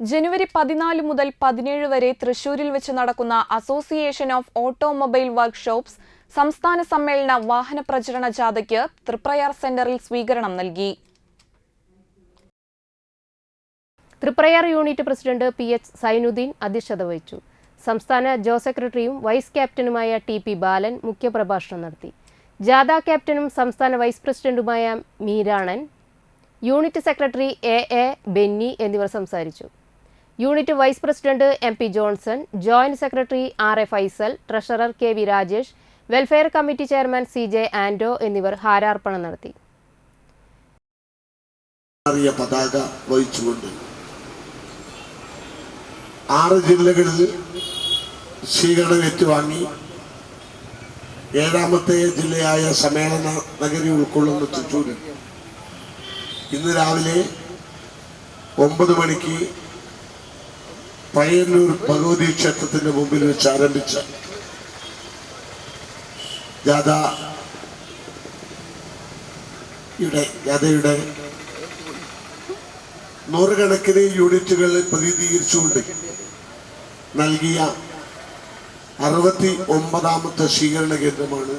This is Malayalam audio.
ജനുവരി 14 മുതൽ 17 വരെ തൃശൂരിൽ വെച്ച് നടക്കുന്ന അസോസിയേഷൻ ഓഫ് ഓട്ടോമൊബൈൽ വർക്ക്ഷോപ്സ് സംസ്ഥാന സമ്മേളന വാഹന പ്രചരണ ജാഥയ്ക്ക് തൃപ്രയാർ സെന്ററിൽ സ്വീകരണം നൽകി. തൃപ്രയാർ യൂണിറ്റ് പ്രസിഡന്റ് പി.എച്ച്. സൈനുദ്ദീൻ അധ്യക്ഷത വഹിച്ചു. സംസ്ഥാന ജോയിന്റ് സെക്രട്ടറിയും വൈസ് ക്യാപ്റ്റനുമായ ടി.പി. ബാലൻ മുഖ്യപ്രഭാഷണം നടത്തി. ജാഥ ക്യാപ്റ്റനും സംസ്ഥാന വൈസ് പ്രസിഡന്റുമായ Meeranan, unit secretary A. Benny എന്നിവർ സംസാരിച്ചു. Unit vice president M P. Johnson, joint secretary R A. Faisal, treasurer K V. Rajesh, welfare committee chairman C J. Ando എന്നിവർ ഹാരാർപ്പണം നടത്തി. പതാക വഹിച്ചുകൊണ്ട് 6 ജില്ലകളിൽ സ്വീകരണം ഏറ്റുവാങ്ങി 7ാമത്തെ ജില്ലയായ സമ്മേളന നഗരി ഉൾക്കൊള്ളുന്ന തൃശ്ശൂരിൽ ഇന്ന് രാവിലെ 9 മണിക്ക് പയ്യന്നൂർ ഭഗവതി ക്ഷേത്രത്തിന്റെ മുമ്പിൽ വെച്ച് ആരംഭിച്ച ജാഥയുടെ നൂറുകണക്കിന് യൂണിറ്റുകളെ പ്രതിനിധീകരിച്ചുകൊണ്ട് നൽകിയ 69ാമത്തെ സ്വീകരണ കേന്ദ്രമാണ്